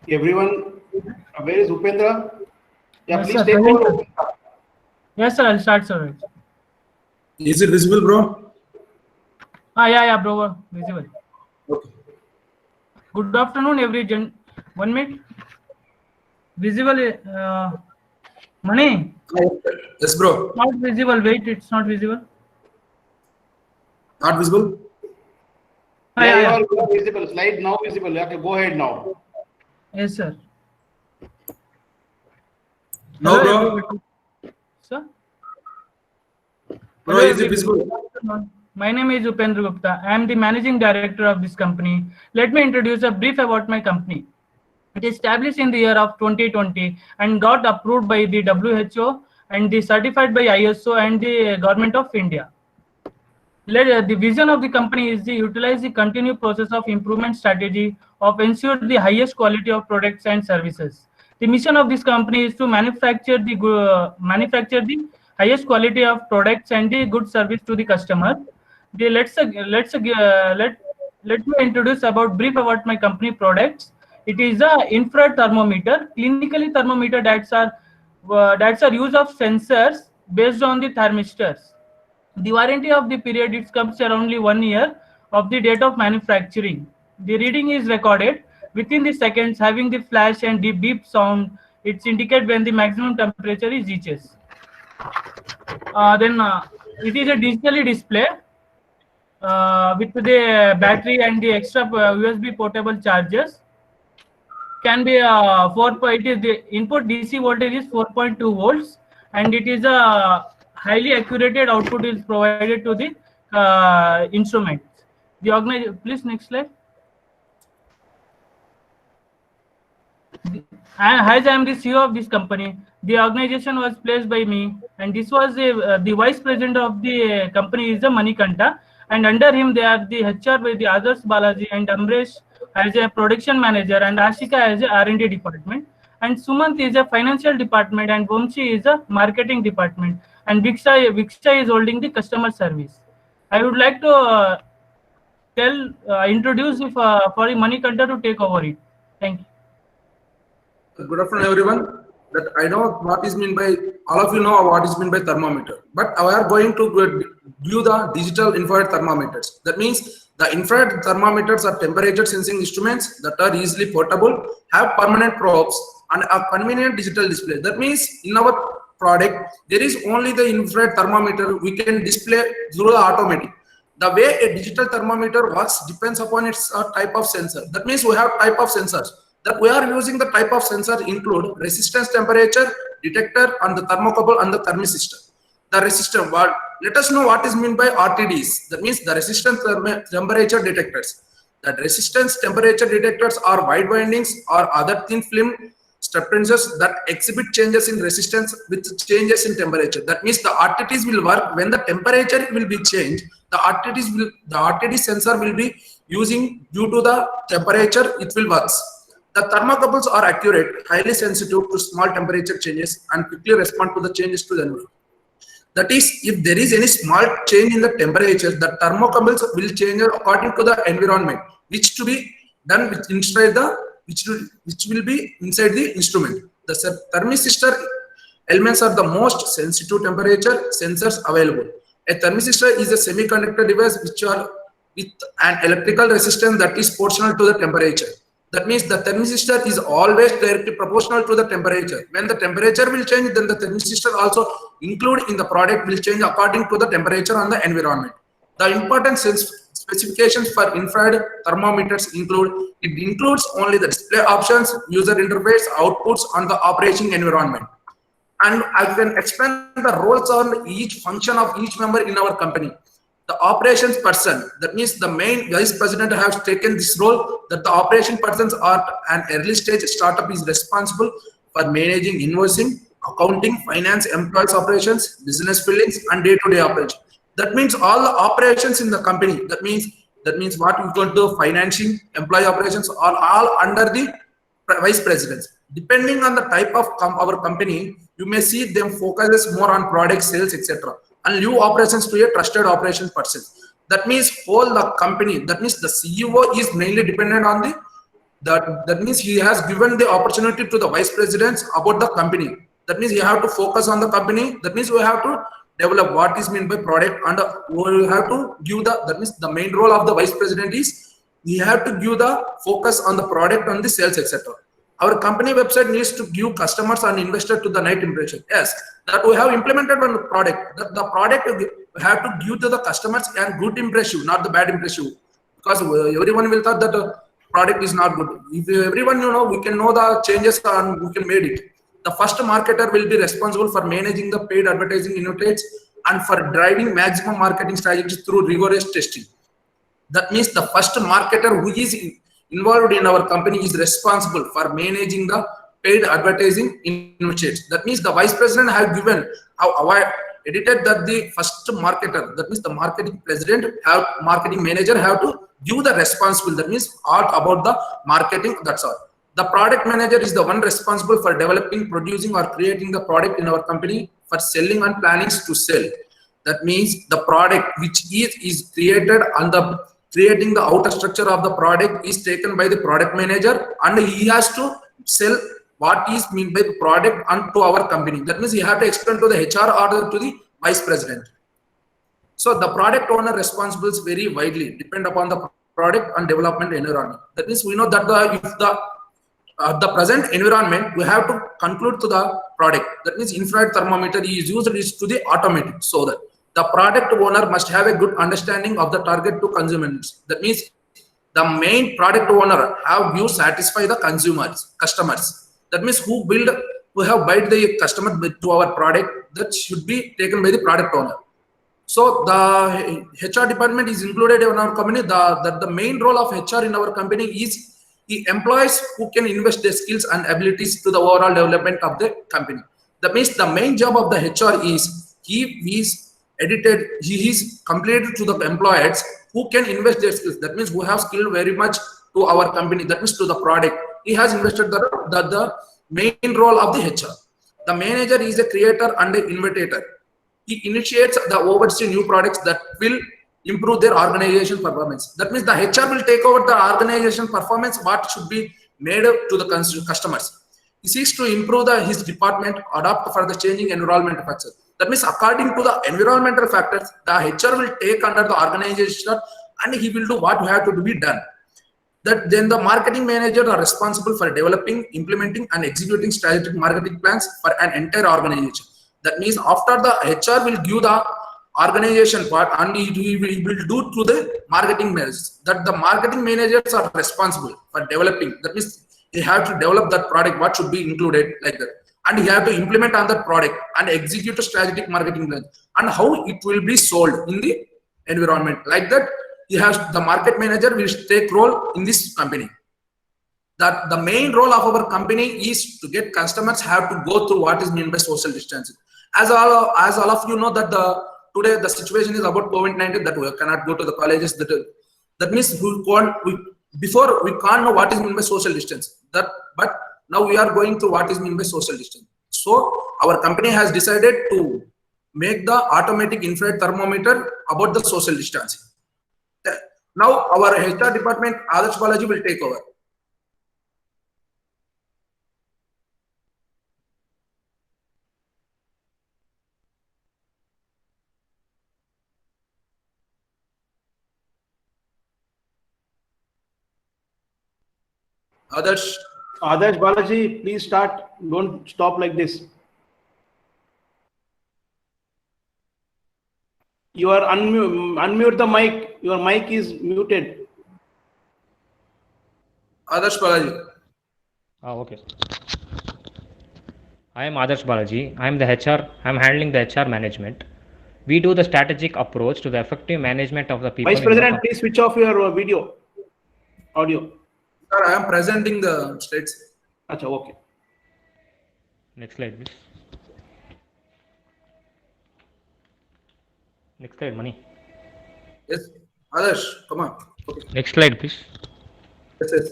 Everyone, where is Upendra? Yeah, Yes, please sir. take Present, over. sir. Yes, sir. I'll start, sir. Is it visible, bro? Yeah, bro. Visible. Okay. Good afternoon, every 1 minute. Visible. Money. Yes, bro. Not visible. Wait, it's not visible. Not visible? Yeah, Yeah. you are visible. Slide now visible. Okay, go ahead now. Yes, sir. No, Hello, bro. everybody. Sir. Bro, Hello, is it everybody. visible? Good afternoon. My name is Upendra Gupta. I am the managing director of this company. Let me introduce a brief about my company. It is established in the year of 2020 and got approved by the WHO and the certified by ISO and the Government of India. The vision of the company is to utilize the continued process of improvement strategy of ensure the highest quality of products and services. The mission of this company is to manufacture the highest quality of products and the good service to the customer. The, let's let let me introduce about brief about my company products. It is a infrared thermometer, clinically thermometer that's are use of sensors based on the thermistors. The warranty of the period it comes around only 1 year of the date of manufacturing. The reading is recorded within the seconds, having the flash and the beep sound. It's indicate when the maximum temperature is reaches. Then it is a digitally display with the battery and the extra USB portable chargers. Can be 4. It is the input DC voltage is 4.2 volts, and it is a highly accurate output is provided to the instrument. The organization, please next slide. As I am the CEO of this company, the organization was placed by me, and this was the vice president of the company is the Manikanta, and under him they are the HR by the others Balaji and Amresh as a production manager, and Ashika as a R&D department, and Sumant is a financial department, and Vamshi is a marketing department, and Viksha is holding the customer service. I would like to introduce if for Manikanta to take over it. Thank you. Good afternoon, everyone. That I know what is meant by, all of you know what is meant by thermometer. But I are going to view the digital infrared thermometers. That means the infrared thermometers are temperature sensing instruments that are easily portable, have permanent probes, and a convenient digital display. That means in our product, there is only the infrared thermometer we can display through the automatic. The way a digital thermometer works depends upon its type of sensor. That means we have type of sensors. That we are using the type of sensor include resistance temperature detector and the thermocouple and the thermistor. The resistance, let us know what is meant by RTDs. That means the resistance temperature detectors. The resistance temperature detectors are wide windings or other thin film sensors that exhibit changes in resistance with changes in temperature. That means the RTDs will work when the temperature will be changed. The RTD sensor will be using due to the temperature it will works. The thermocouples are accurate, highly sensitive to small temperature changes and quickly respond to the changes to the environment. That is, if there is any small change in the temperature, the thermocouples will change according to the environment, which to be done with inside the which will be inside the instrument. The thermistor elements are the most sensitive temperature sensors available. A thermistor is a semiconductor device which are with an electrical resistance that is proportional to the temperature. That means the thermistor is always directly proportional to the temperature. When the temperature will change, then the thermistor also included in the product will change according to the temperature on the environment. The important specifications for infrared thermometers include, it includes only the display options, user interface, outputs, and the operating environment. And I can explain the roles on each function of each member in our company. The operations person, that means the main vice president has taken this role, that the operation persons are an early stage startup is responsible for managing invoicing, accounting, finance, employees operations, business billings, and day-to-day operations. That means all the operations in the company. That means what we going to do, financing, employee operations are all under the vice presidents. Depending on the type of our company, you may see them focuses more on product sales, etc. And leave operations to a trusted operation person. That means whole the company. That means the CEO is mainly dependent on the That means he has given the opportunity to the vice presidents about the company. That means you have to focus on the company. That means we have to develop what is meant by product, and we have to give that means the main role of the vice president is we have to give the focus on the product, on the sales, etc. Our company website needs to give customers and investors to the night impression. Yes, that we have implemented on the product. That the product we have to give to the customers and good impression, not the bad impression, because everyone will thought that product is not good. If everyone we can know the changes and we can make it. The first marketer will be responsible for managing the paid advertising initiatives and for driving maximum marketing strategies through rigorous testing. That means the first marketer who is involved in our company is responsible for managing the paid advertising initiatives. That means the vice president has given edited that the first marketer, that means the marketing president, marketing manager have to give the responsible. That means all about the marketing. That's all. The product manager is the one responsible for developing, producing, or creating the product in our company for selling and planning to sell. That means the product which is created and the creating the outer structure of the product is taken by the product manager, and he has to sell what is meant by the product and to our company. That means he have to explain to the HR or to the vice president. So the product owner responsibilities vary widely, depend upon the product and development environment. That means we know that if the present environment, we have to conclude to the product. That means infrared thermometer is used to the automatic, so that the product owner must have a good understanding of the target to consumers. That means the main product owner have you satisfy the customers. That means who have buy the customer to our product, that should be taken by the product owner. So the HR department is included in our company. The main role of HR in our company is the employees who can invest their skills and abilities to the overall development of the company. That means the main job of the HR is he is completed to the employees who can invest their skills. That means who have skill very much to our company. That means to the product. He has invested the main role of the HR. The manager is a creator and an innovator. He initiates the oversee new products that will improve their organization performance. That means the HR will take over the organization performance, what should be made to the customers. He seeks to improve his department, adapt for the changing environment factors. That means according to the environmental factors, the HR will take under the organization and he will do what have to be done. That then the marketing manager are responsible for developing, implementing, and executing strategic marketing plans for an entire organization. That means after the HR will give the organization part and he will do to the marketing managers. That the marketing managers are responsible for developing. That means they have to develop that product, what should be included like that. And he have to implement on that product and execute a strategic marketing plan and how it will be sold in the environment. Like that, the market manager will take role in this company. That the main role of our company is to get customers have to go through what is meant by social distancing. As all of you know that today the situation is about COVID-19, that we cannot go to the colleges. That means before we can't know what is meant by social distance. But now we are going through what is meant by social distance. So our company has decided to make the automatic infrared thermometer about the social distancing. Now our HR department, Adarsh Balaji, will take over. Adarsh Balaji, please start. Don't stop like this. You are unmute the mic. Your mic is muted. Adarsh Balaji. Okay. I am Adarsh Balaji. I am the HR. I am handling the HR management. We do the strategic approach to the effective management of the people. Vice President, please switch off your audio. Sir, I am presenting the states. Achha, okay. Next slide, please. Next slide, Mani. Yes, Adarsh, come on. Okay. Next slide, please. Yes.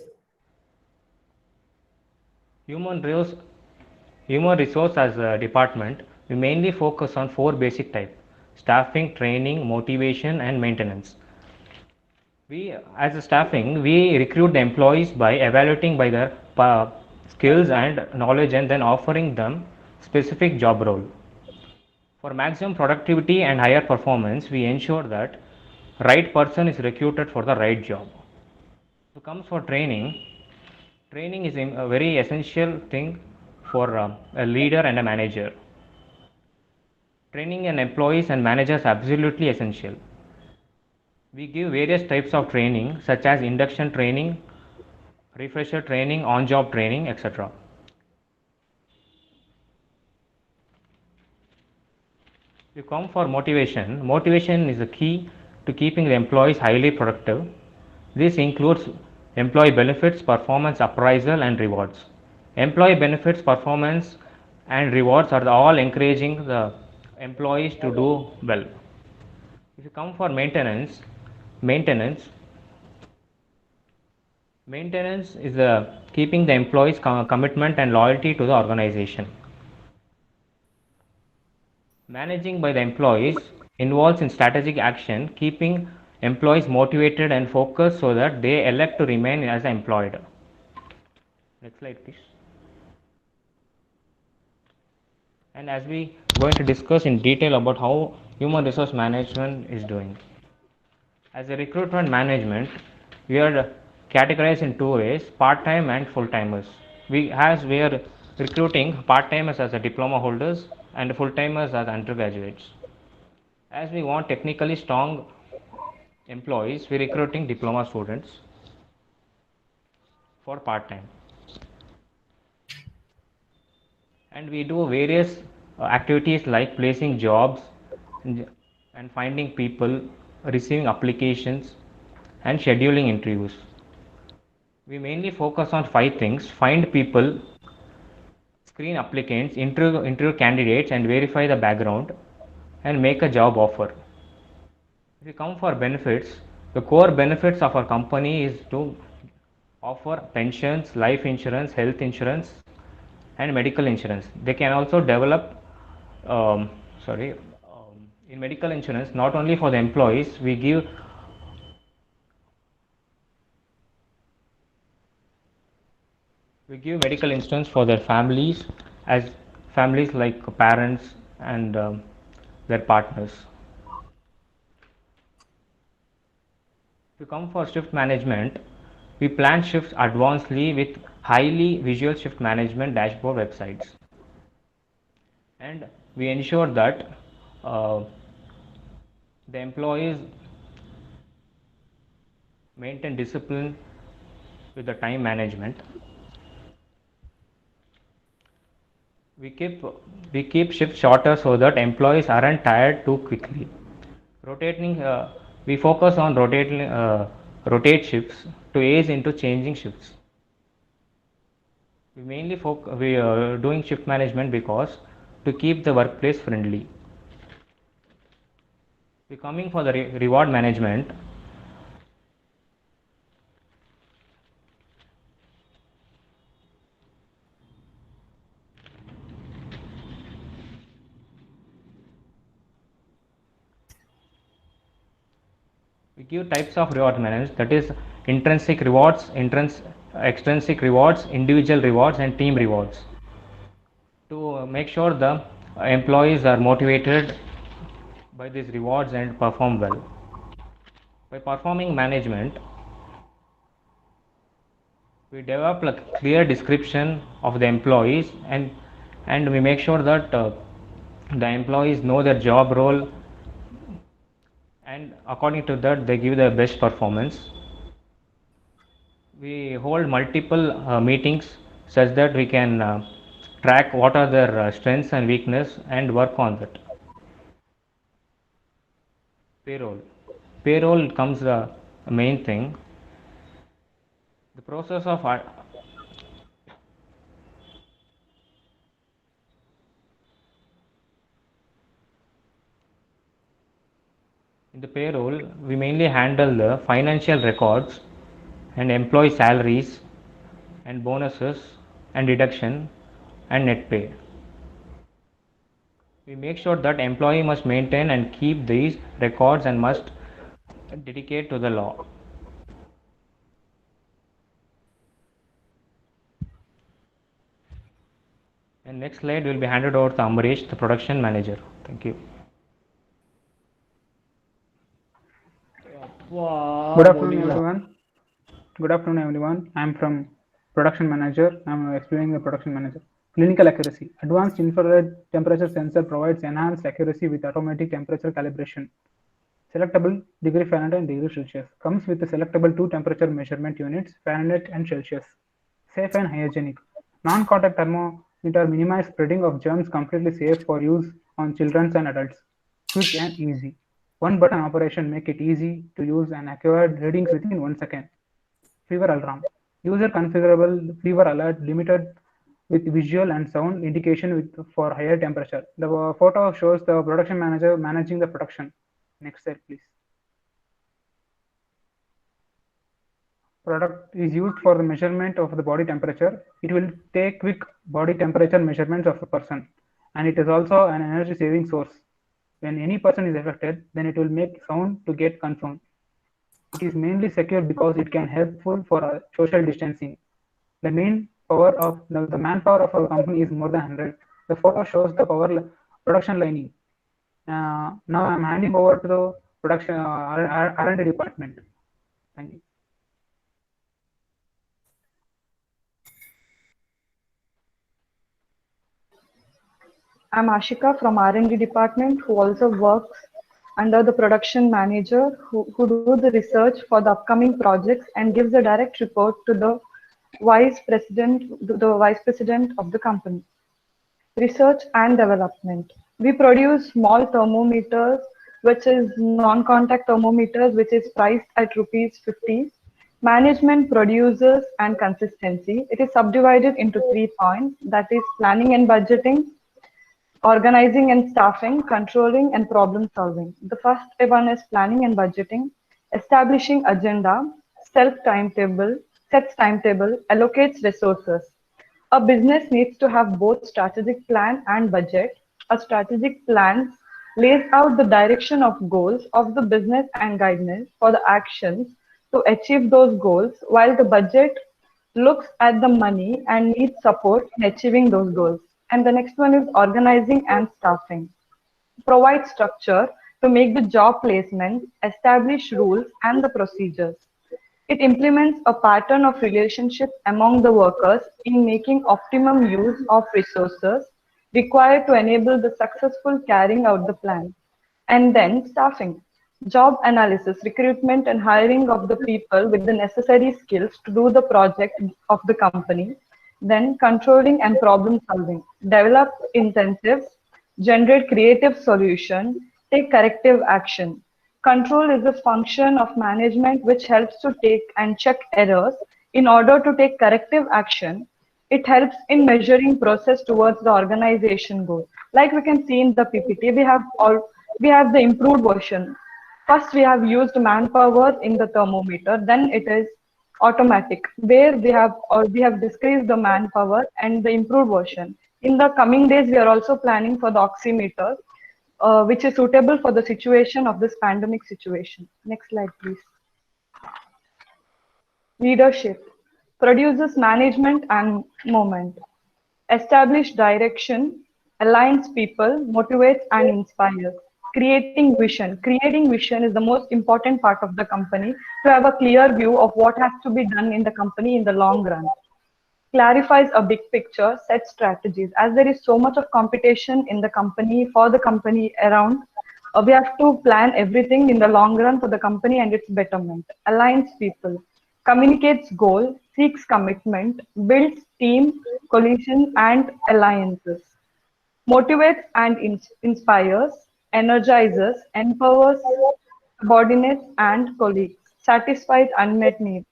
Human resource as a department, we mainly focus on 4 basic types: staffing, training, motivation, and maintenance. We, as a staffing, we recruit the employees by evaluating by their skills and knowledge and then offering them specific job role. For maximum productivity and higher performance, we ensure that right person is recruited for the right job. So comes for training. Training is a very essential thing for a leader and a manager. Training an employees and managers absolutely essential. We give various types of training such as induction training, refresher training, on-job training, etc. You come for motivation. Motivation is the key to keeping the employees highly productive. This includes employee benefits, performance appraisal, and rewards. Employee benefits, performance, and rewards are all encouraging the employees to do well. If you come for maintenance is keeping the employees' commitment and loyalty to the organization. Managing by the employees involves in strategic action, keeping employees motivated and focused so that they elect to remain as employed. Next slide, please. And as we going to discuss in detail about how human resource management is doing. As a recruitment management, we are categorized in two ways: part-time and full-timers. We are recruiting part-timers as a diploma holders and full-timers as undergraduates. As we want technically strong employees, we are recruiting diploma students for part-time. And we do various activities like placing jobs and finding people, receiving applications, and scheduling interviews. We mainly focus on 5 things: find people, screen applicants, interview candidates, and verify the background, and make a job offer. If we come for benefits, the core benefits of our company is to offer pensions, life insurance, health insurance, and medical insurance. They can also develop, in medical insurance, not only for the employees, we give medical insurance for their families, as families like parents and their partners. If you come for shift management, we plan shifts advancedly with highly visual shift management dashboard websites, and we ensure that the employees maintain discipline with the time management. We keep shifts shorter so that employees aren't tired too quickly. We focus on rotate shifts to ease into changing shifts. We mainly we are doing shift management because to keep the workplace friendly. We coming for the reward management. We give types of reward management, that is intrinsic rewards, extrinsic rewards, individual rewards, and team rewards, to make sure the employees are motivated by these rewards and perform well. By performing management, we develop a clear description of the employees, and we make sure that the employees know their job role, and according to that they give their best performance. We hold multiple meetings such that we can track what are their strengths and weakness and work on that. Payroll comes the main thing. The process of in the payroll, we mainly handle the financial records and employee salaries and bonuses and deduction and net pay. We make sure that employee must maintain and keep these records and must dedicate to the law. And next slide will be handed over to Amrish, the production manager. Thank you. Good afternoon, everyone. Good afternoon, everyone. I'm from production manager. I'm explaining the production manager. Clinical accuracy. Advanced infrared temperature sensor provides enhanced accuracy with automatic temperature calibration. Selectable degree Fahrenheit and degree Celsius. Comes with the selectable two temperature measurement units, Fahrenheit and Celsius. Safe and hygienic. Non-contact thermometer minimize spreading of germs, completely safe for use on children and adults. Quick and easy. One button operation make it easy to use and accurate readings within 1 second. Fever alarm. User configurable fever alert limited with visual and sound indication for higher temperature. The photo shows the production manager managing the production. Next slide, please. Product is used for the measurement of the body temperature. It will take quick body temperature measurements of a person, and it is also an energy saving source. When any person is affected, then it will make sound to get confirmed. It is mainly secure because it can helpful for social distancing. The main power of the manpower of our company is more than 100. The photo shows the production lining. Now I'm handing over to the production R&D department. Thank you. I'm Ashika from R&D department, who also works under the production manager, who do the research for the upcoming projects and gives a direct report to the vice president of the company. Research and development. We produce small thermometers, which is non-contact thermometers, which is priced at ₹50. Management, producers, and consistency. It is subdivided into 3 points, that is planning and budgeting, organizing and staffing, controlling, and problem solving. The first one is planning and budgeting, establishing agenda, sets timetable, allocates resources. A business needs to have both strategic plan and budget. A strategic plan lays out the direction of goals of the business and guidance for the actions to achieve those goals, while the budget looks at the money and needs support in achieving those goals. And the next one is organizing and staffing. Provide structure to make the job placement, establish rules and the procedures. It implements a pattern of relationship among the workers in making optimum use of resources required to enable the successful carrying out the plan. And then staffing. Job analysis, recruitment and hiring of the people with the necessary skills to do the project of the company. Then controlling and problem solving. Develop incentives, generate creative solution, take corrective action. Control is a function of management which helps to take and check errors in order to take corrective action. It helps in measuring process towards the organization goal. Like we can see in the PPT, we have the improved version. First, we have used manpower in the thermometer. Then it is automatic, where we have decreased the manpower and the improved version. In the coming days, we are also planning for the oximeter, which is suitable for the situation of this pandemic situation. Next slide, please. Leadership produces management and movement, establish direction, aligns people, motivates and inspires. Creating vision. Creating vision is the most important part of the company to have a clear view of what has to be done in the company in the long run. Clarifies a big picture, sets strategies. As there is so much of competition in the company, for the company around, we have to plan everything in the long run for the company and its betterment. Aligns people, communicates goal, seeks commitment, builds team, coalition and alliances. Motivates and inspires, energizes, empowers subordinates and colleagues, satisfies unmet needs.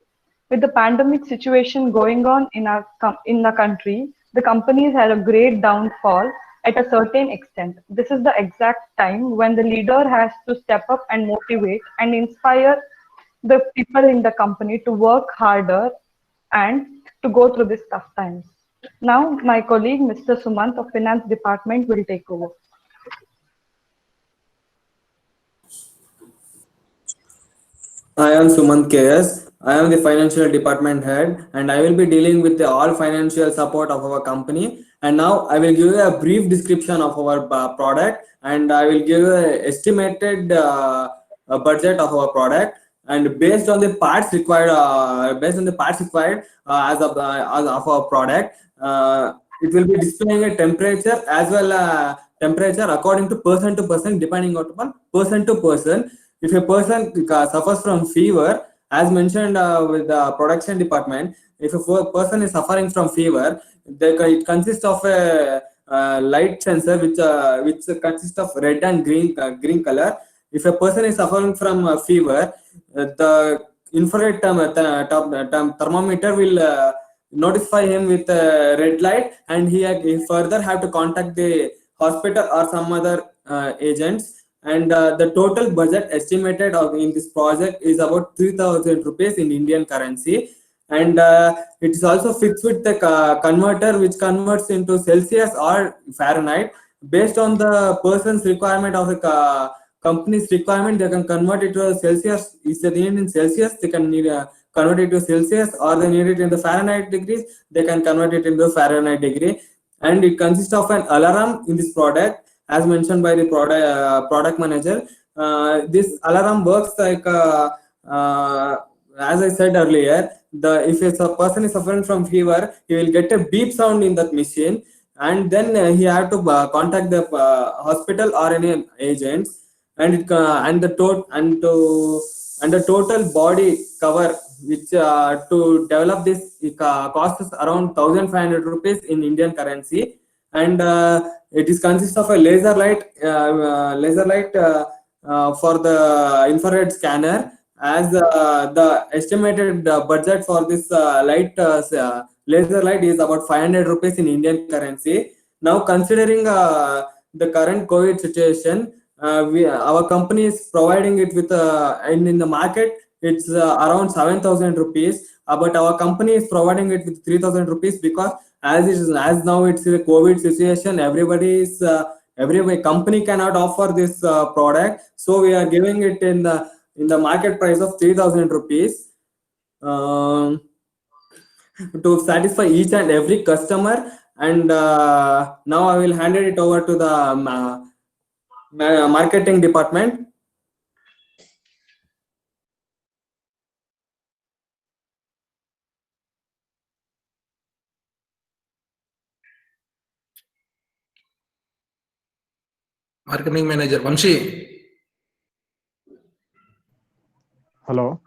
With the pandemic situation going on in the country, the companies had a great downfall at a certain extent. This is the exact time when the leader has to step up and motivate and inspire the people in the company to work harder and to go through these tough times. Now, my colleague, Mr. Sumant of Finance Department will take over. I am Sumant KS. I am the financial department head and I will be dealing with all financial support of our company And now I will give you a brief description of our product, and I will give you an estimated budget of our product. And based on the parts required, as of our product, it will be displaying a temperature as well temperature according to person, depending upon person to person. If a person suffers from fever, as mentioned with the production department, if a person is suffering from fever, it consists of a light sensor which consists of red and green color. If a person is suffering from fever, the infrared thermometer will notify him with a red light, and he further have to contact the hospital or some other agents. And the total budget estimated in this project is about 3,000 rupees in Indian currency. And it is also fixed with the converter which converts into Celsius or Fahrenheit. Based on the person's requirement of the company's requirement, they can convert it to Celsius. If they need in Celsius, they can convert it to Celsius, or they need it in the Fahrenheit degrees, they can convert it into Fahrenheit degree. And it consists of an alarm in this product, as mentioned by the product manager. This alarm works like as I said earlier, if a person is suffering from fever, he will get a beep sound in that machine, and then he have to contact the hospital or any agents. And the total body cover which to develop this, it costs around 1,500 rupees in Indian currency. And it is consists of a laser light for the infrared scanner. As the estimated budget for this laser light is about 500 rupees in Indian currency. Now, considering the current COVID situation, our company is providing it with in the market, it's around 7,000 rupees, but our company is providing it with 3,000 rupees, because as now it's a COVID situation, every company cannot offer this product, so we are giving it in the market price of 3,000 rupees to satisfy each and every customer. And now I will hand it over to the marketing department. Marketing manager Vamshi. Hello.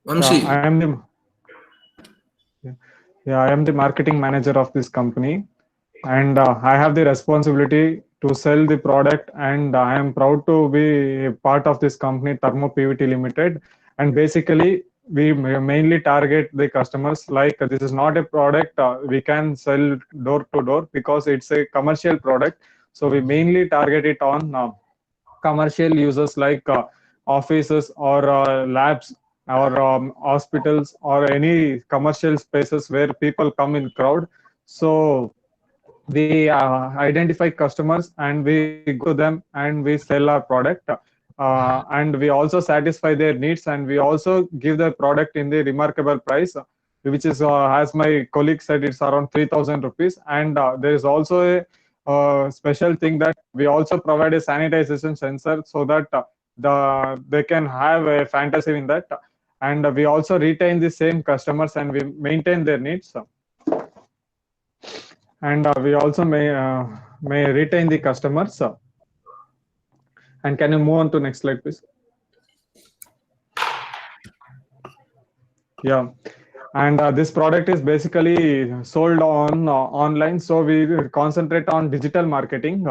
Vamshi. I am the marketing manager of this company, and I have the responsibility to sell the product, and I am proud to be a part of this company, Thermo PVT Limited. And basically, we mainly target the customers. Like, this is not a product we can sell door to door, because it's a commercial product. So we mainly target it on commercial users, like offices or labs or hospitals or any commercial spaces where people come in crowd. So we identify customers and we go to them and we sell our product, and we also satisfy their needs, and we also give the product in the remarkable price, which is as my colleague said, it's around 3,000 rupees. And there is also a special thing that we also provide a sanitization sensor, so that they can have a fantasy in that. And we also retain the same customers and we maintain their needs. And we also may retain the customers. And can you move on to next slide, please? Yeah. And this product is basically sold on online. So we concentrate on digital marketing.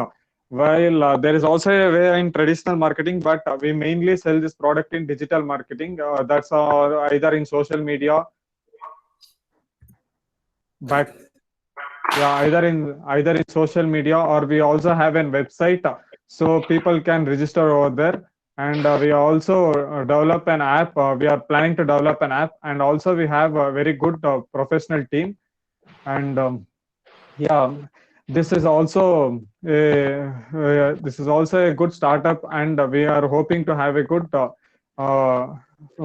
While there is also a way in traditional marketing, but we mainly sell this product in digital marketing. That's either in social media, either in social media, or we also have a website, so people can register over there. And we also develop an app. We are planning to develop an app, and also we have a very good professional team. And this is also a good startup, and we are hoping to have a good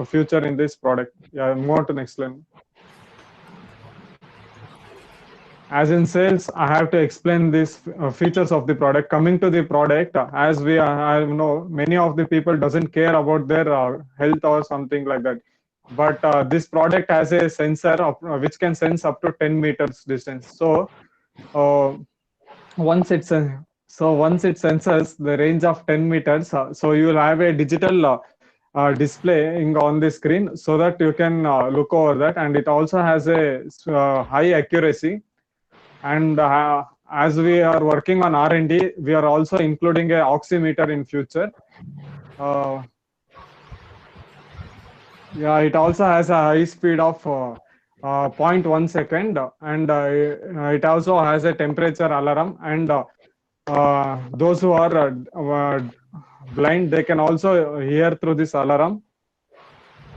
future in this product. Yeah, move on to next slide. as in sales, I have to explain these features of the product. Coming to the product, as we I know, many of the people doesn't care about their health or something like that. But this product has a sensor of, which can sense up to 10 meters distance. So once it's once it senses the range of 10 meters, so you will have a digital displaying on the screen so that you can look over that, and it also has a high accuracy. And as we are working on R&D, we are also including a oximeter in future. Yeah, it also has a high speed of 0.1 second, and it also has a temperature alarm. And those who are blind, they can also hear through this alarm.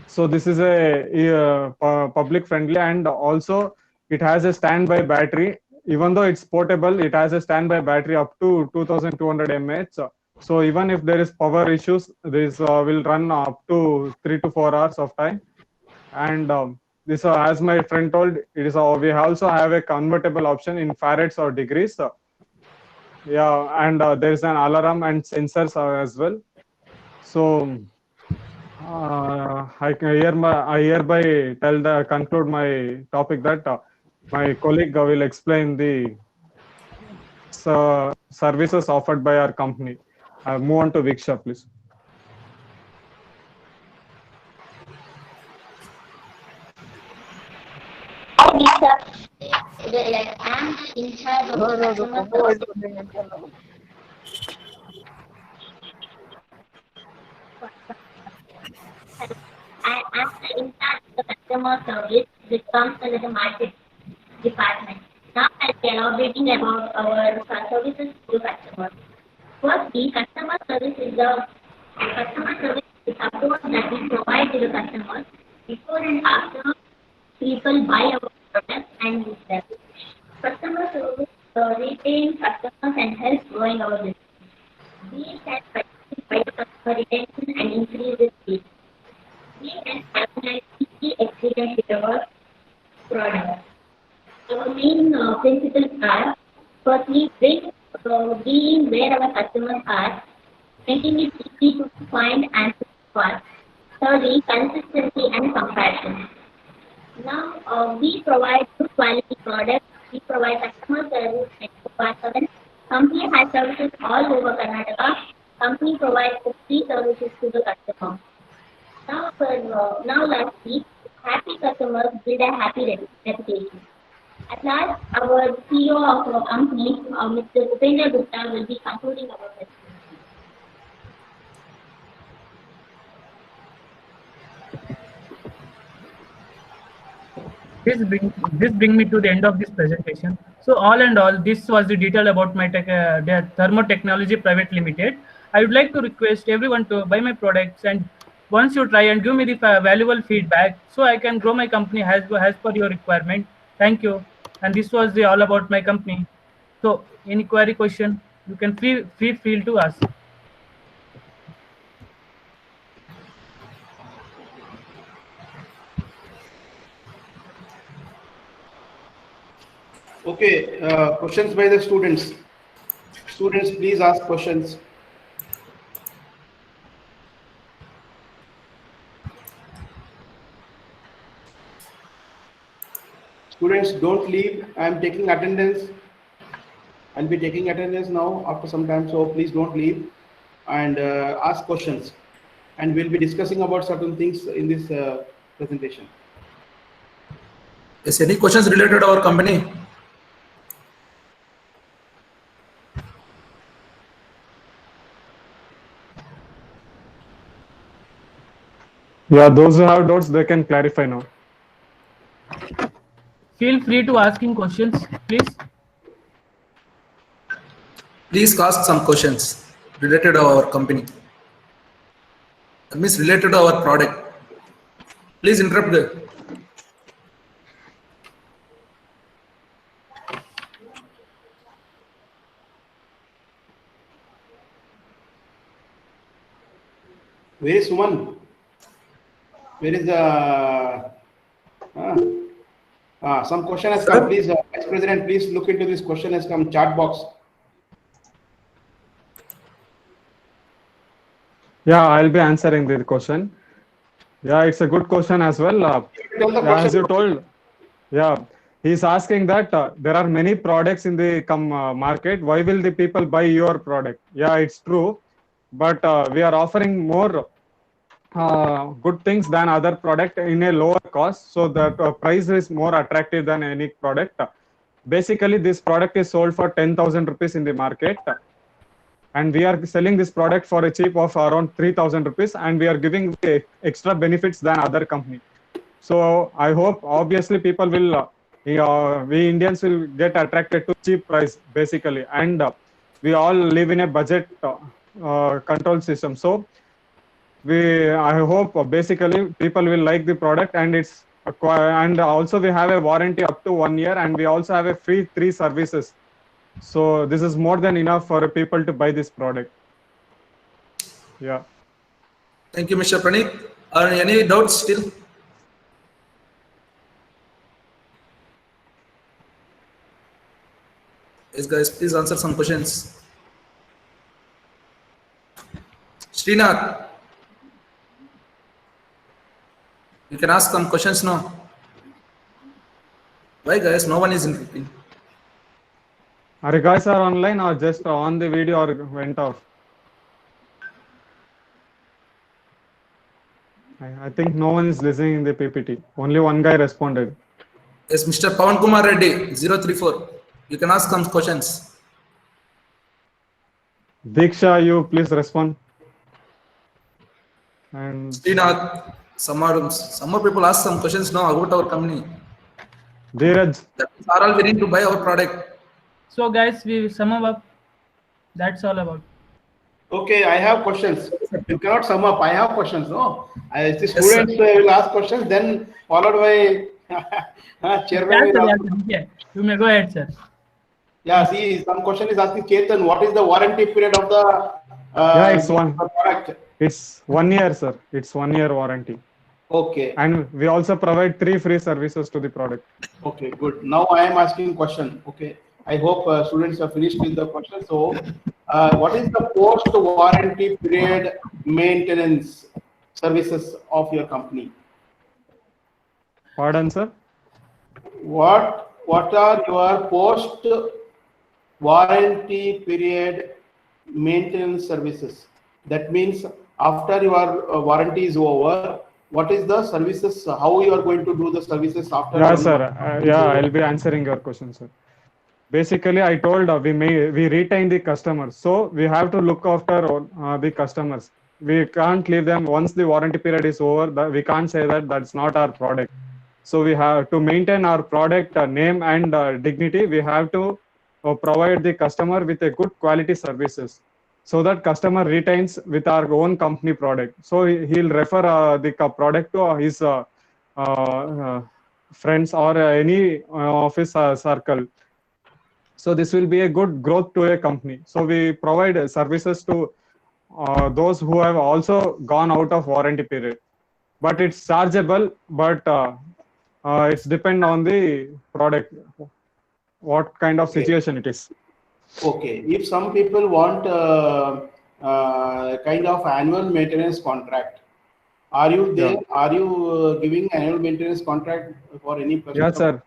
So this is a public friendly, and also it has a standby battery. Even though it's portable, it has a standby battery up to 2200 mAh. So even if there is power issues, this will run up to 3 to 4 hours of time. And this, as my friend told, it is we also have a convertible option in farads or degrees. Yeah, and there is an alarm and sensors as well. So I hereby conclude my topic that my colleague will explain the services offered by our company. Move on to Viksha, please. Hi, Lisa. I'm in charge of customer service. I'm in charge of the customer service, which comes under the market department. Now I'll be elaborating about our services to customers. Firstly, customer service is the support that we provide to the customers before and after people buy our products and use them. Customer service retain customers and help growing our business. We can provide customer retention and increase the speed. We can have an easy experience with our products. Our main principles are: firstly, being where our customers are, making it easy to find and to fast. Thirdly, consistency and compassion. Now, we provide good quality products. We provide customer service 24/7. Company has services all over Karnataka. Company provides free services to the customer. Now lastly, happy customers build a happy reputation. At last, our CEO of our company, Mr. Upendra Gupta, will be concluding our presentation. This brings me to the end of this presentation. So all and all, this was the detail about my Thermo Technology Private Limited. I would like to request everyone to buy my products, and once you try and give me the valuable feedback, so I can grow my company as per your requirement. Thank you. And this was all about my company. So any query, question, you can feel free to ask. Okay, questions by the students. Students, please ask questions. Students, don't leave. I am taking attendance. I'll be taking attendance now after some time, so please don't leave and ask questions. And we'll be discussing about certain things in this presentation. Is any questions related to our company? Yeah, those who have doubts, they can clarify now. Feel free to asking questions, please. Please ask some questions related to our company. That means related to our product. Please interrupt the. Where is Suman? Where is the? Some question has come. Please, Vice President, please look into this question has come chat box. Yeah, I'll be answering the question. Yeah, it's a good question as well. Tell the Yeah, as you question. told, yeah, he's asking that there are many products in the market. Why will the people buy your product? Yeah, it's true, but we are offering more good things than other product in a lower cost, so the price is more attractive than any product. Basically, this product is sold for 10,000 rupees in the market, and we are selling this product for a cheap of around 3,000 rupees, and we are giving extra benefits than other company. So I hope obviously people will, we Indians will get attracted to cheap price basically, and we all live in a budget control system. So I hope basically people will like the product, and it's and also we have a warranty up to 1 year, and we also have a free 3 services. So this is more than enough for people to buy this product. Yeah. Thank you, Mr. Praneeth. Are any doubts still? Yes, guys, please answer some questions. Srinath, you can ask some questions now. Why, guys? No one is in. Are you guys are online or just on the video or went off? I think no one is listening in the PPT. Only one guy responded. Yes, Mr. Pawan Kumar Reddy, 034. You can ask some questions. Diksha, you please respond. And Srinath, some more people ask some questions now about our company. Dheeraj. That means are all willing to buy our product. So guys, we sum up. That's all about. Okay, I have questions. You cannot sum up. I have questions. No, the Yes, students will ask questions, then followed by chairman. Yes, will sir, ask- yes, sir. You may go ahead, sir. Yeah, see, some question is asking Chetan, what is the warranty period of the Yeah, it's one. product? It's 1 year, sir. It's 1 year warranty. Okay, And we also provide 3 free services to the product. okay, good. Now I am asking question. Okay, I hope students have finished with the question. So, what is the post-warranty period maintenance services of your company? Pardon, sir? What are your post-warranty period maintenance services? That means after your warranty is over, what is the services? How you are going to do the services after? Yeah, sir. Yeah, I'll be answering your question, sir. Basically, I told we retain the customers, so we have to look after the customers. We can't leave them once the warranty period is over. We can't say that that's not our product. So we have to maintain our product name and dignity. We have to provide the customer with a good quality services, so that customer retains with our own company product. So he'll refer the product to his friends or any office circle. So this will be a good growth to a company. So we provide services to those who have also gone out of warranty period. But it's chargeable, but it's depend on the product, what kind of situation it is. Okay, if some people want kind of annual maintenance contract, are you there? Yeah. Are you giving annual maintenance contract for any? Yes, sir.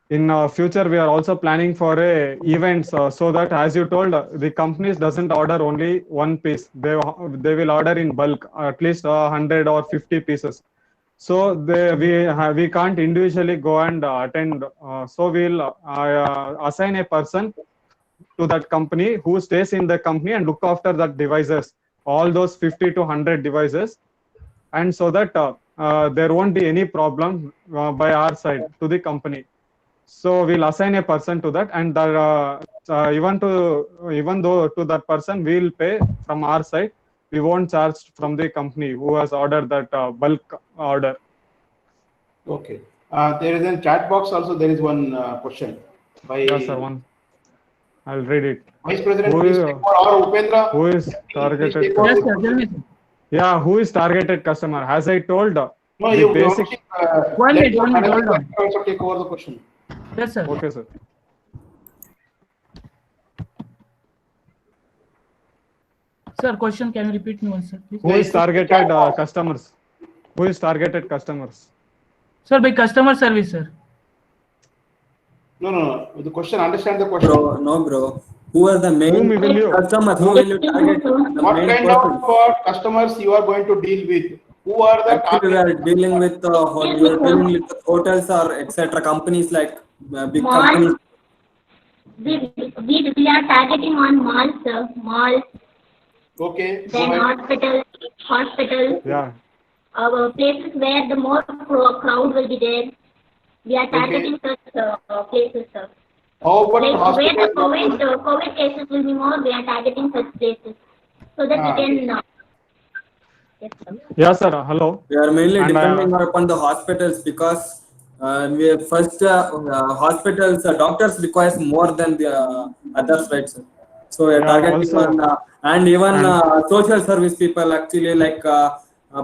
In future, we are also planning for a events so that, as you told, the companies doesn't order only one piece. They will order in bulk, at least 100 or 50 pieces. So we can't individually go and attend. So we'll assign a person to that company who stays in the company and look after that devices, all those 50 to 100 devices, and so that there won't be any problem by our side to the company. So we'll assign a person to that, and even though to that person we'll pay from our side. We won't charge from the company who has ordered that bulk order. Okay. There is a chat box also. There is one question by Yes, sir. One. I'll read it. Vice President, Who please is- take over, or Upendra. Who is Please targeted? take over Yes, this sir. question. Tell me, sir. Yeah, who is targeted customer? As I told, No, the you basic. let One minute, your hold manager on. also take over the question. Yes, sir. Okay, sir. Sir, question can you repeat me once, sir, please? Who is targeted customers? Who is targeted customers? Sir, by customer service, sir. No. The question, understand the question. Bro, no, bro. Who are the main Whom will you? customers? Who will you target? The What main kind person. of customers you are going to deal with? Who are the Actually, we are dealing with you are dealing with hotels or etc. companies like big Mall. companies. We are targeting on malls, sir. Malls, Okay. then Go ahead. hospitals, Yeah. places where the more crowd will be there. We are targeting such places, sir. How about Like where the hospitals? COVID cases will be more, we are targeting such places so that we can. Yes, sir. Yeah, sir. Hello. We are mainly And, depending upon the hospitals because we have first hospitals doctors requires more than the others, right, sir? So we are Yeah, targeting also- on and even and- social service people actually like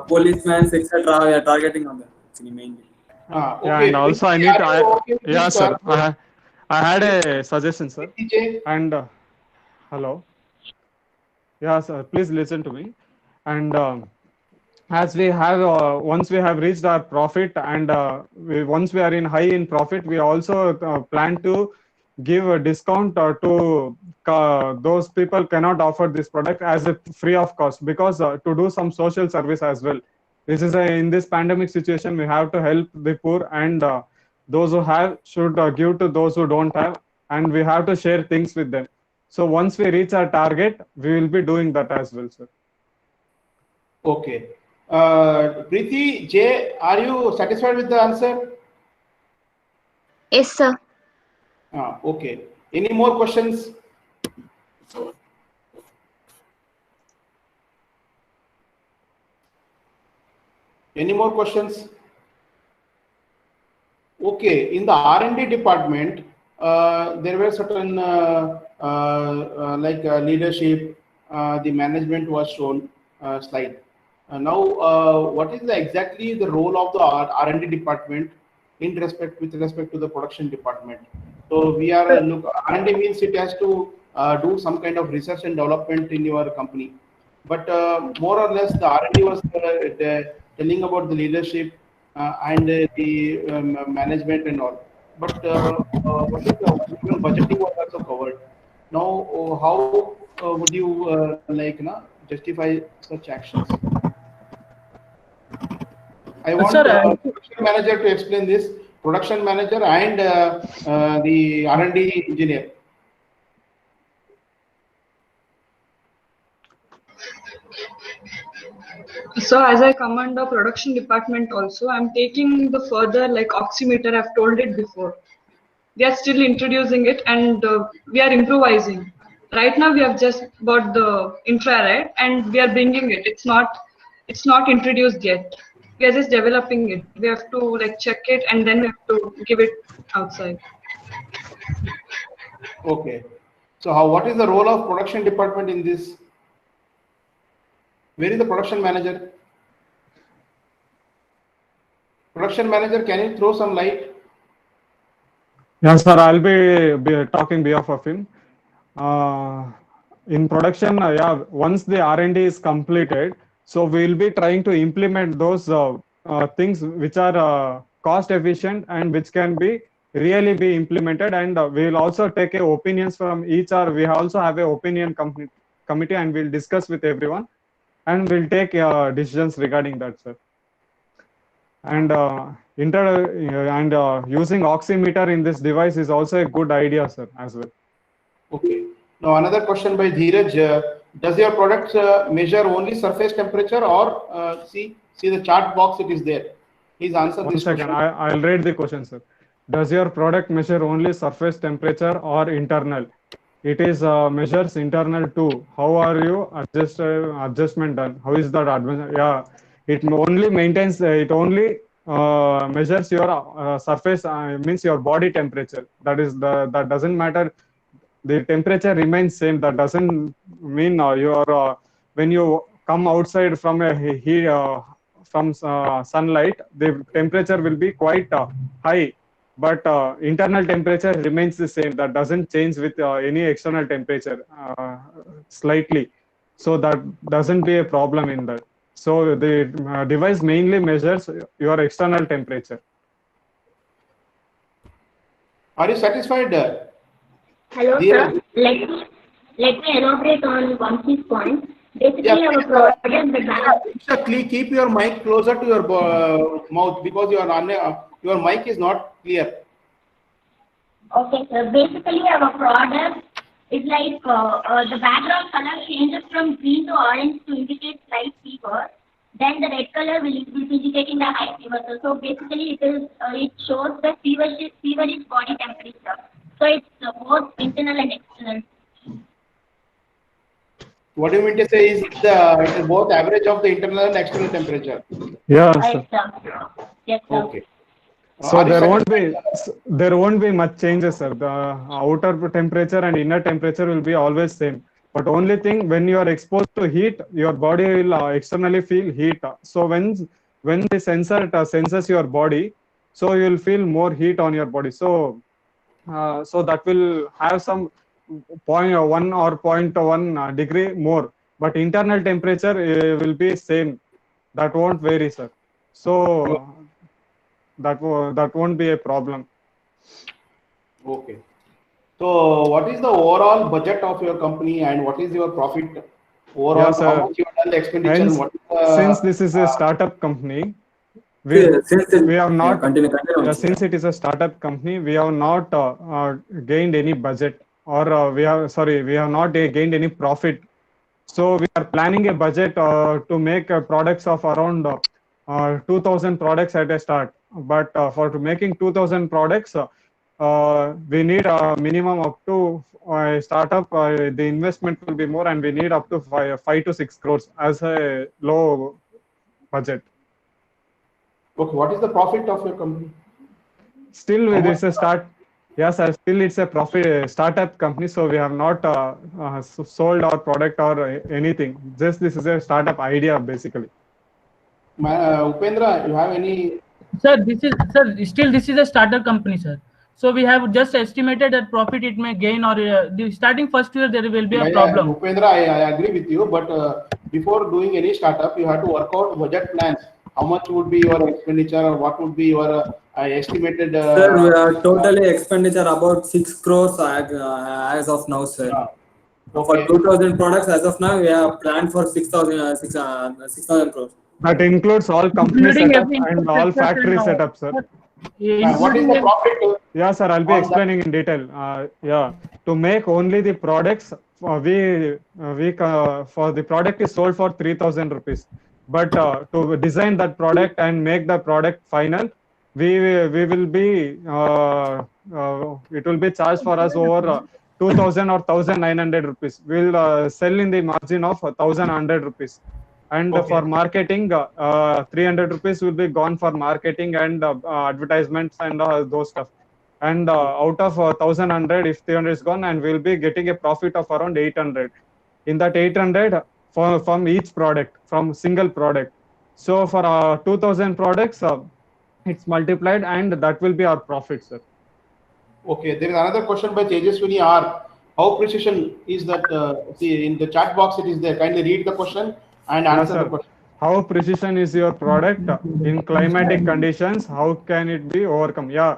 policemen etc. We are targeting on them actually mainly. Yeah, Okay. and also I Preeti, need to. are you okay with Yeah, this sir. answer? I had a suggestion, sir. Preeti? And hello. Yeah, sir. Please listen to me. And as we have once we have reached our profit, and once we are in high in profit, we also plan to give a discount to those people cannot offer this product as a free of cost, because to do some social service as well. This is in this pandemic situation we have to help the poor, and those who have should give to those who don't have, and we have to share things with them. So once we reach our target, we will be doing that as well, sir. Okay. Preeti, Jay, are you satisfied with the answer? Yes, sir. Okay. Any more questions? Any more questions? Okay. In the R&D department, there were certain leadership, the management was shown slide. Now, what is exactly the role of the R&D department with respect to the production department? So we are R&D means it has to do some kind of research and development in your company, but more or less the R&D was telling about the leadership and the management and all. But what is the even budgeting was also covered. Now, how would you justify such actions? I want Sir, the production manager to explain this. Production manager and the R&D engineer. So as I come under production department also, I'm taking the further like oximeter, I've told it before. We are still introducing it and we are improvising. Right now we have just got the infrared and we are bringing it. It's not introduced yet. We are just developing it. We have to like check it and then we have to give it outside. Okay. So what is the role of production department in this? Where is the production manager? Production manager, can you throw some light? Yes, sir. I'll be talking behalf of him. In production, once the R&D is completed, so we'll be trying to implement those things which are cost efficient and which can be really be implemented, and we'll also take opinions from each. We also have an opinion committee, and we'll discuss with everyone, and we'll take decisions regarding that, sir. And using oximeter in this device is also a good idea, sir, as well. Okay. Now another question by Dheeraj. Does your product measure only surface temperature, or see the chart box? It is there. Please answer this question. I'll read the question, sir. Does your product measure only surface temperature or internal? It is measures internal too. How are you adjustment done? How is that advanced? Yeah, it only maintains. It only measures your surface. Means your body temperature. That doesn't matter. The temperature remains same. That doesn't mean when you come outside from a heat from sunlight, the temperature will be quite high, but internal temperature remains the same. That doesn't change with any external temperature slightly. so that doesn't be a problem in that. So the device mainly measures your external temperature. Are you satisfied? Hello, Dear- sir. Let me elaborate on Vamsi's point. Basically, Yeah, our please, product, the back. Sir, keep your mic closer to your mouth because your mic is not clear. Okay, sir. Basically, our product is like the background color changes from green to orange to indicate slight fever. Then the red color will be indicating the high fever. So basically, it shows the feverish body temperature. So it's both internal and external. What do you mean to say is it is both average of the internal and external temperature? Yeah, Right, sir. sir. Yes, sir. Okay. So Are you there won't be much changes, sir. The outer temperature and inner temperature will be always same. But only thing, when you are exposed to heat, your body will externally feel heat. So when the sensor senses your body, so you will feel more heat on your body. So so that will have some 0.1 or 0.1 degree more. But internal temperature will be same. That won't vary, sir. So that won't be a problem. Okay. So what is the overall budget of your company and what is your profit overall? Yeah, sir. How much you have done the expenditure? Hence, And what is since this is a startup company, we have not. Continue. Since it is a startup company, we have not gained any budget, or we have not gained any profit. So we are planning a budget to make products of around 2,000 products at a start. But for making 2,000 products, we need a minimum up to startup. The investment will be more, and we need up to 5 to 6 crores as a low budget. Okay, what is the profit of your company? Still, it is a start. Yes, sir. Still, it's a profit startup company, so we have not sold our product or anything. Just this is a startup idea, basically. Upendra, you have any? Sir, this is a starter company, sir. So we have just estimated that profit it may gain, or the starting first year there will be a problem. Upendra, I agree with you, but before doing any startup, you have to work out budget plans. How much would be your expenditure, or what would be your estimated? Sir, we are totally expenditure about 6 crores as of now, sir. Okay. For 2,000 products as of now, we have planned for 6,000 crores. That includes all company Including setup every and all factory setup, sir. What is the profit? Yeah, sir, I'll be explaining in detail. Yeah, to make only the products, for the product is sold for 3,000 rupees. But to design that product and make the product final, we will be it will be charged for us over 2,000 or 1,900 rupees. We'll sell in the margin of 1,100 rupees. And Okay. for marketing, 300 rupees will be gone for marketing and advertisements and those stuff. And out of 1,100, if 300 is gone, and we'll be getting a profit of around 800. In that 800, from each product, from single product. So for 2,000 products, it's multiplied, and that will be our profit, sir. Okay, there is another question by Tejaswini R. How precision is that? See, in the chat box it is there. Kindly read the question and answer the question. How precision is your product in climatic conditions? How can it be overcome? Yeah,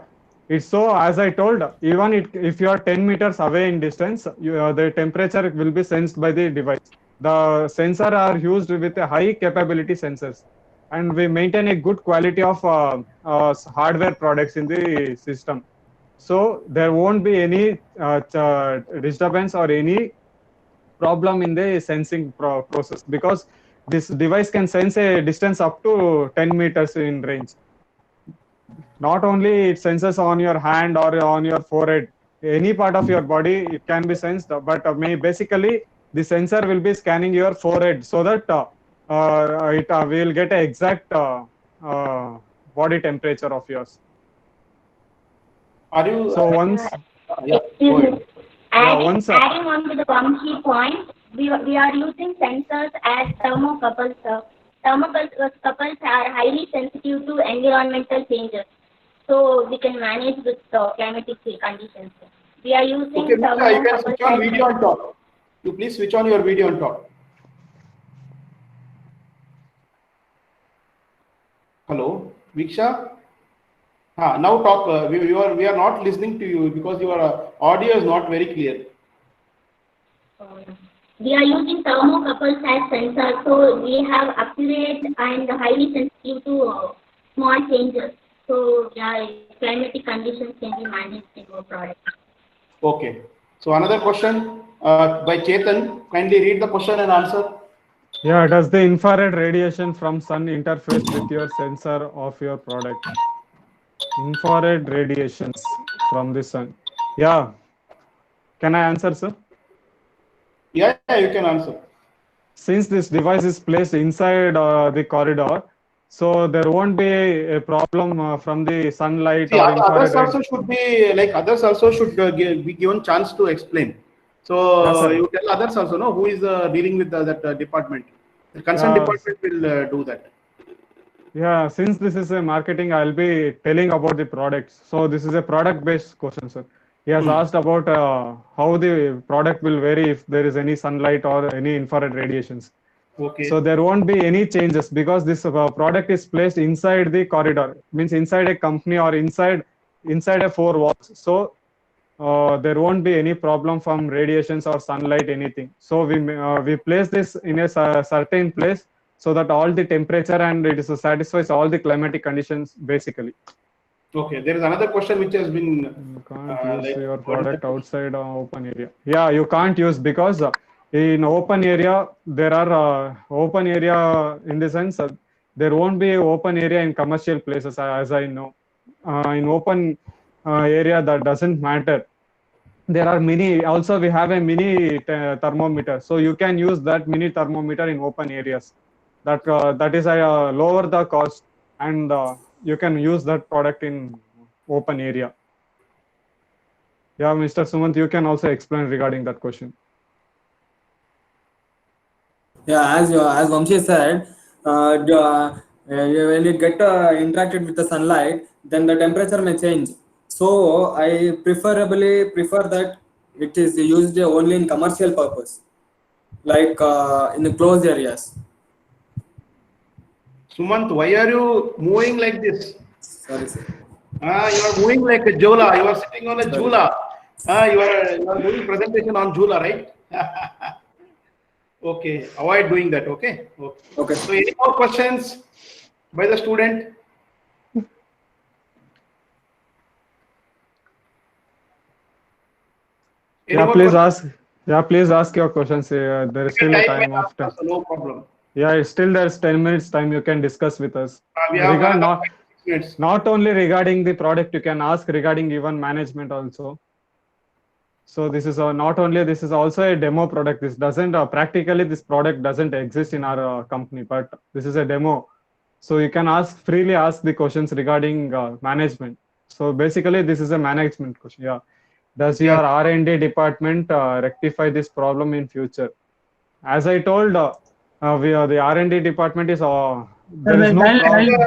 it's so, as I told, even if you are 10 meters away in distance, the temperature will be sensed by the device. The sensor are used with a high capability sensors, and we maintain a good quality of hardware products in the system. So there won't be any disturbance or any problem in the sensing process, because this device can sense a distance up to 10 meters in range. Not only it senses on your hand or on your forehead, any part of your body it can be sensed, but basically the sensor will be scanning your forehead, so that it will get an exact body temperature of yours. Are you? So once, Excuse me. once, Adding on to the Vamsi point, we are using sensors as thermocouples. Thermocouples are highly sensitive to environmental changes, so we can manage with climatic conditions. We are using Okay, Mr. You can switch on thermocouples. video on top. You please switch on your video on top. Hello, Viksha. Now talk. We are not listening to you because your audio is not very clear. We are using thermocouples as sensors, so we have accurate and highly sensitive to small changes. So yeah, climatic conditions can be managed in our product. Okay. So another question by Chetan. Kindly read the question and answer. Yeah, does the infrared radiation from sun interface with your sensor of your product? Infrared radiations from the sun. Yeah. Can I answer, sir? Yeah, you can answer. Since this device is placed inside the corridor, so there won't be a problem from the sunlight See, or infrared others also should be like others also should be given chance to explain. So Yeah, sir. you tell others also, no, who is dealing with that department. The concerned Yeah. department will do that. Yeah, since this is a marketing, I'll be telling about the products. So this is a product-based question, sir. He has asked about how the product will vary if there is any sunlight or any infrared radiations. Okay. So there won't be any changes because this product is placed inside the corridor, means inside a company or inside a four walls. So there won't be any problem from radiations or sunlight, anything. So we place this in a certain place so that all the temperature and it satisfies all the climatic conditions basically. Okay. There is another question which has been. You can't use your product outside open area. Yeah, you can't use because in open area there are open area in the sense there won't be open area in commercial places as I know. In open area that doesn't matter. There are mini. Also, we have a mini thermometer, so you can use that mini thermometer in open areas. That is lower the cost, and you can use that product in open area. Yeah, Mr. Sumant, you can also explain regarding that question. Yeah, as Vamshi said, when it get interacted with the sunlight, then the temperature may change. So I preferably prefer that it is used only in commercial purpose, like in the closed areas. Sumant, why are you moving like this? Sorry, sir. You are moving like a Jula. You are sitting on a Sorry. Jula. You are doing presentation on Jula, right? Okay. Avoid doing that. Okay. Okay. So any more questions by the student? Any Yeah, more please questions? ask. Yeah, please ask your questions. There is still a time of time. No problem. Yeah, still there's 10 minutes time you can discuss with us. We have Regard another 5 minutes. not only regarding the product, you can ask regarding even management also. So this is not only, this is also a demo product. This doesn't practically this product doesn't exist in our company, but this is a demo. So you can freely ask the questions regarding management. So basically this is a management question. Yeah. Does your R&D department rectify this problem in future? As I told, the R&D department is there is no problem.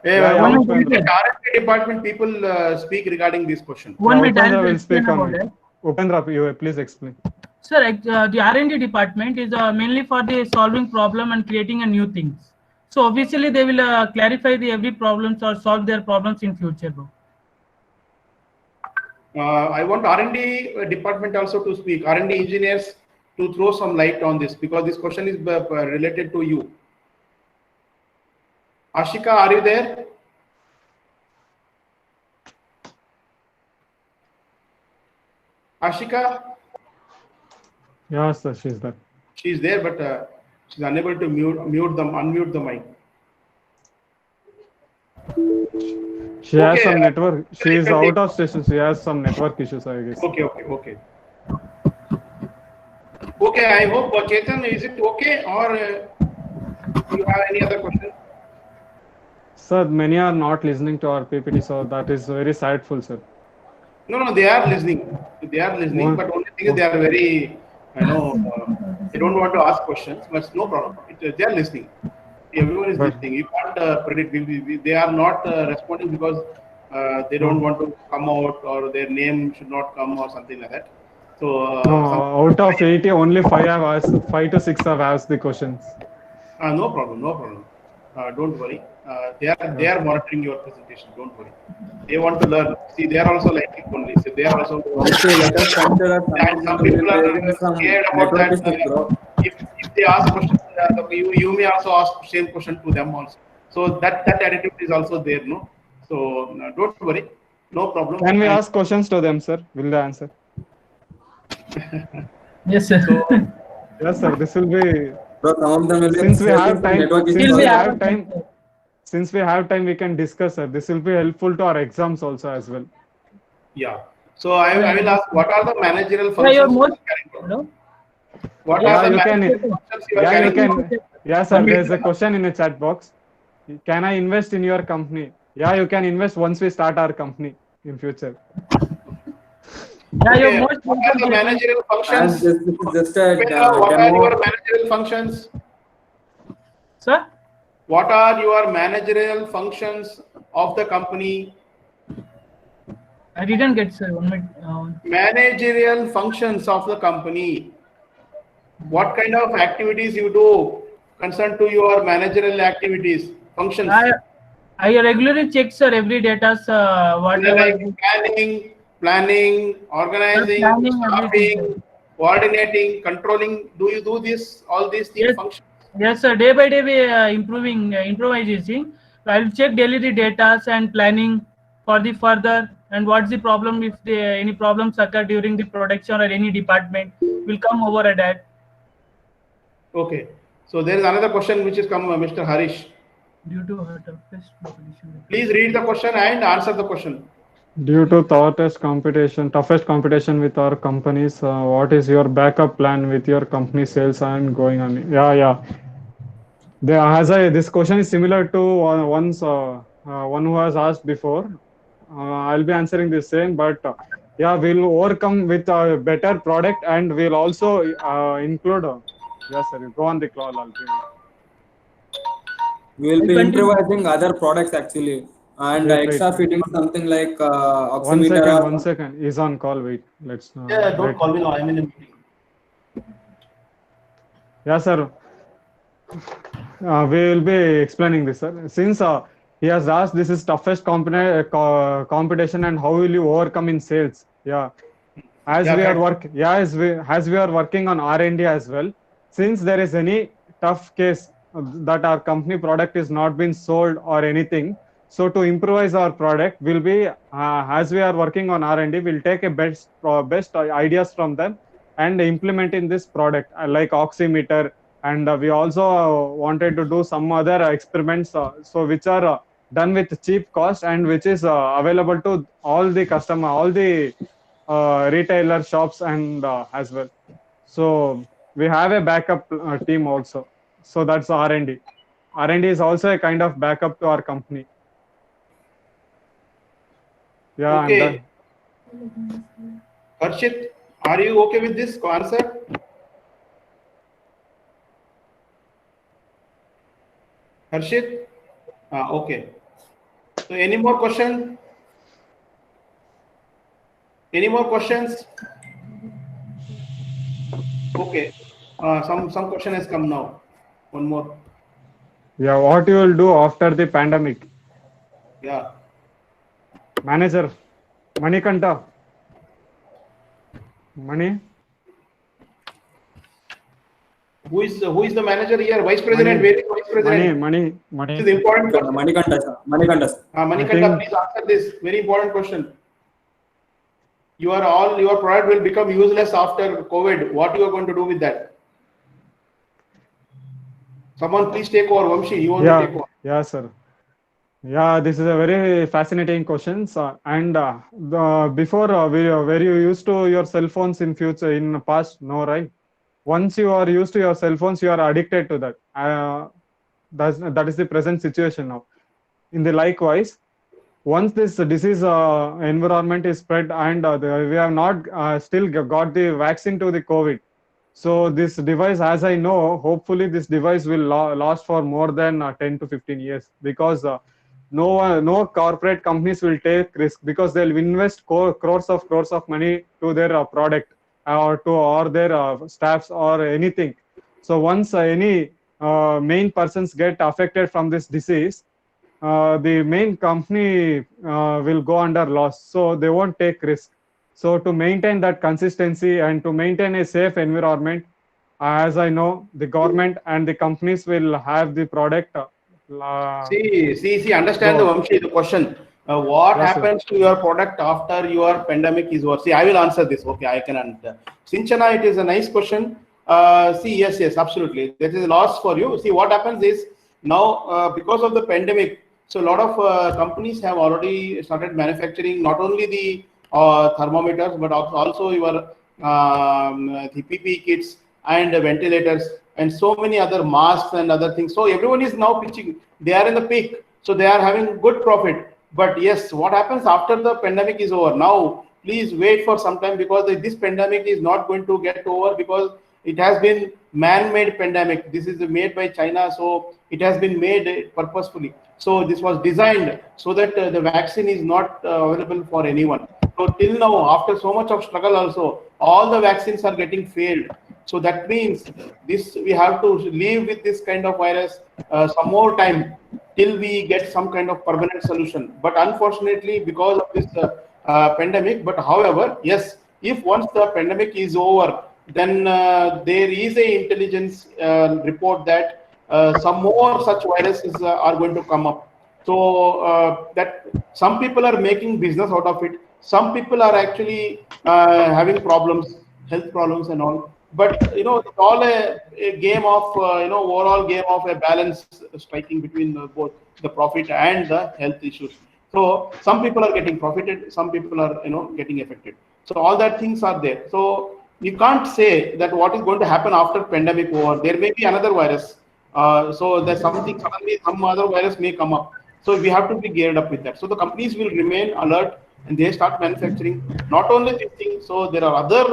R&D department people speak regarding this question. Upendra will speak on it. Upendra, you please explain. Sir, the R&D department is mainly for the solving problem and creating a new things. So obviously they will clarify every problems or solve their problems in future, bro. I want R&D department also to speak, R&D engineers to throw some light on this because this question is related to you. Ashika, are you there? Ashika? Yes, sir, she's there. She's there, but she's unable to unmute the mic. She has some network. She is out of station. She has some network issues, I guess. Okay. Okay, I hope Chetan, is it okay, or do you have any other question? Sir, many are not listening to our PPT, so that is very sadful, sir. No, they are listening. But only thing is they are very, they don't want to ask questions, but no problem. They are listening. Everyone is listening. You can't predict. They are not responding because they don't want to come out or their name should not come or something like that. So out of 80, only 5 to 6 have asked the questions. No problem. Don't worry. They are monitoring your presentation. Don't worry. They want to learn. See, they are also like it only. So they are also. Okay, let us consider And some some people are some scared about network that. issues, bro. If they ask questions, you may also ask same question to them also. So that attitude is also there, no. So don't worry, no problem. Can we And ask questions to them, sir? Will they answer? Yes, sir. so Yes, sir. This will be, Bro, some of them will be since we have facing some time, network since issues. we we have have time, since we have time, we can discuss, sir. This will be helpful to our exams also as well. yeah. So I will ask, what are the managerial Yeah, functions you're you more. are carrying out? Hello. What Yeah, are the you can. managerial functions you are Yeah, you carrying out? can. Yeah, sir. There's a question in the chat box. Can I invest in your company? Yeah, you can invest once we start our company in future. Yeah, you're Okay, most what are the welcome. managerial And functions? this is just a Upendra, what are demo. your managerial functions? Sir. What are your managerial functions of the company? I didn't get, sir. 1 minute. Managerial functions of the company. What kind of activities you do concerned to your managerial activities, functions? I regularly check, sir, every data, whatever. Like planning, organizing, Planning, everything, staffing, coordinating, controlling. Do you do this, all these things, Yes. functions? Yes, sir. Day by day, we improvising. I'll check daily the data and planning for the further and what's the problem if any problems occur during the production or any department. We'll come over at that. Okay. So there is another question which is come, Mr. Harish. Due to her toughest competition. Please read the question and answer the question. Due to toughest competition with our companies, what is your backup plan with your company sales and going on? Yeah. This question is similar to one who has asked before. I'll be answering the same, but yeah, we'll overcome with a better product and we'll also include. Yes, sir. Go on the call. We will be improvising other products actually, and Wait. extra fitting something like One oximeter. One second. He's on call. Wait. Let's. Yeah, don't wait. call me now. I'm in a meeting. Yeah, sir. We will be explaining this, sir. Since he has asked, this is toughest competition, and how will you overcome in sales? Yeah, as we are working on R&D as well. Since there is any tough case that our company product is not been sold or anything, so to improvise our product, will be as we are working on R&D, we'll take a best ideas from them and implement in this product, like oximeter. And we also wanted to do some other experiments, so which are done with cheap cost and which is available to all the retailer shops and as well. So we have a backup team also. So that's R&D. R&D is also a kind of backup to our company. Yeah. Okay. Harshit, are you okay with this answer? Harshit? Okay. So any more questions? Any more questions? Okay. Some question has come now. One more. Yeah. What you will do after the pandemic? Yeah. Manager, Manikanta. Mani. Who is the manager here? Vice President. Where is Vice President? Mani. This is important question. Manikanta. Manikanta, please answer this very important question. Your product will become useless after COVID. What you are going to do with that? Someone please take over. Vamshi, you want to take over? Yeah, sir. Yeah, this is a very fascinating question. And before, were you used to your cell phones in past? No, right? Once you are used to your cell phones, you are addicted to that. That is the present situation now. In the likewise, once this disease environment is spread and we have not still got the vaccine to the COVID. So this device, as I know, hopefully this device will last for more than 10 to 15 years, because no corporate companies will take risk, because they'll invest crores of money to their product or their staffs or anything. So once any main persons get affected from this disease, the main company will go under loss, so they won't take risk. So to maintain that consistency and to maintain a safe environment, as I know, the government and the companies will have the product. Understand the Vamshi, the question. What Yes, sir. happens to your product after your pandemic is over? See, I will answer this. Okay, I can answer. Sinchana, it is a nice question. Yes, absolutely. That is a loss for you. See, what happens is now because of the pandemic, so a lot of companies have already started manufacturing not only the thermometers but also your the PPE kits and ventilators and so many other masks and other things. So everyone is now pitching. They are in the peak, so they are having good profit. But yes, what happens after the pandemic is over? Now, please wait for some time, because this pandemic is not going to get over, because it has been man-made pandemic. This is made by China, so it has been made purposefully. So this was designed so that the vaccine is not available for anyone. So till now, after so much of struggle also, all the vaccines are getting failed. So that means this, we have to live with this kind of virus some more time till we get some kind of permanent solution. But unfortunately, because of this pandemic, but however, yes, if once the pandemic is over, then there is a intelligence report that some more such viruses are going to come up. So that some people are making business out of it. Some people are actually having problems, health problems and all. But you know, it's all a game of overall game of a balance striking between both the profit and the health issues. So some people are getting profited, some people are getting affected. So all that things are there. So you can't say that what is going to happen after pandemic over. There may be another virus. So there's something, suddenly some other virus may come up. So we have to be geared up with that. So the companies will remain alert and they start manufacturing. Not only this thing, so there are other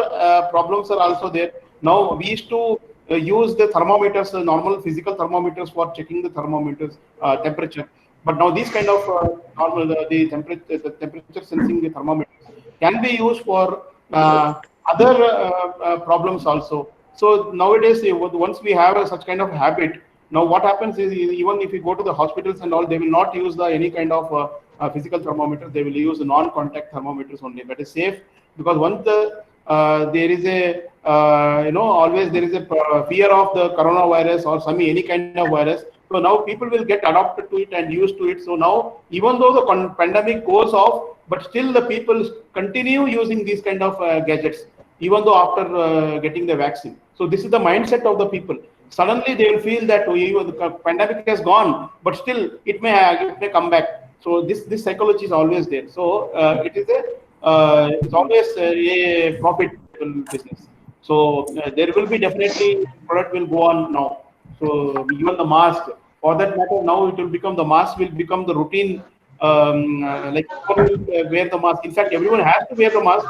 problems are also there. Now we used to use the thermometers, the normal physical thermometers for checking the thermometers temperature. But now these kind of normal the temperature sensing the thermometers can be used for other problems also. So nowadays, once we have such kind of habit, now what happens is, even if you go to the hospitals and all, they will not use any kind of physical thermometer. They will use non-contact thermometers only. That is safe, because once there is a always there is a fear of the coronavirus or any kind of virus. So now people will get adapted to it and used to it. So now, even though the pandemic goes off, but still the people continue using these kind of gadgets, even though after getting the vaccine. So this is the mindset of the people. Suddenly they will feel that the pandemic has gone, but still it may come back. So this psychology is always there. So it's always a profitable business. So there will be definitely product will go on now. So even the mask, for that matter, now it will become, the mask will become the routine. Like people will wear the mask. In fact, everyone has to wear the mask,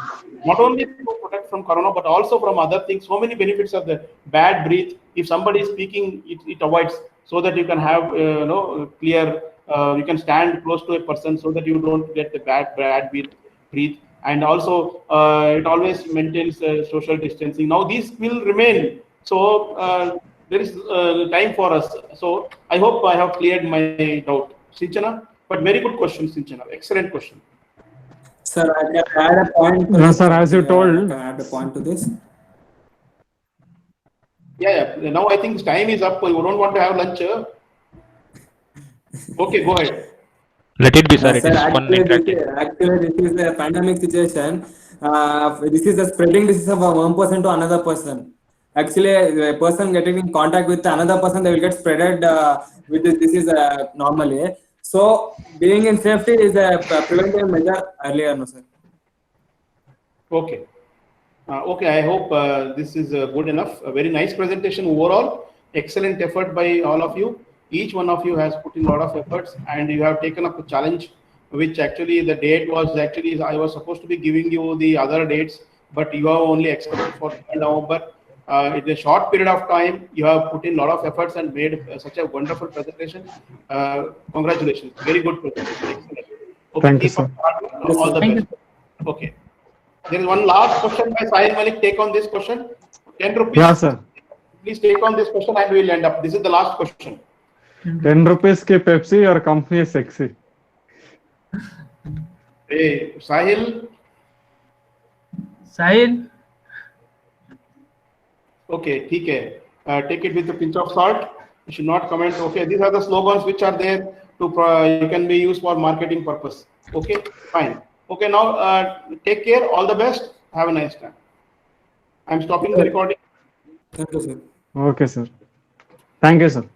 not only to protect from corona, but also from other things. So many benefits of the bad breath. If somebody is speaking, it avoids, so that you can have clear. You can stand close to a person so that you don't get the bad breath. And also it always maintains social distancing. Now these will remain. So there is time for us. So I hope I have cleared my doubt, Sinchana. But very good question, Sinchana. Excellent question. Sir, I can add a point. No, sir, as you told. Can I add a point to this? Yeah. Now I think time is up. You don't want to have lunch. Okay, go ahead. Let it be, sir. It Sir, is fun interactive. actually, this is the pandemic situation. This is the spreading disease of one person to another person. Actually, a person getting in contact with another person, they will get spreaded with this disease normally. So, being in safety is a preventive measure earlier, no, sir. Okay. Okay, I hope this is good enough. A very nice presentation overall. Excellent effort by all of you. Each one of you has put in a lot of efforts, and you have taken up a challenge, which actually the date was actually, I was supposed to be giving you the other dates, but you have only expected for November. In a short period of time, you have put in a lot of efforts and made such a wonderful presentation. Congratulations. Very good presentation. Excellent. Okay, Thank you, sir. All the best. Okay. There is one last question by Sahil Malik. Take on this question. 10 rupees. Yeah, sir. please take on this question and we'll end up. This is the last question. 10 rupees ki Pepsi, your company is sexy. Hey, Sahil. Sahil, Okay, ठीक है. Take it with a pinch of salt. You should not comment. Okay, these are the slogans which are there to you can be used for marketing purpose. Okay, fine. Okay, now take care. All the best. Have a nice time. I'm stopping the recording. Thank you, sir. Okay, sir. Thank you, sir.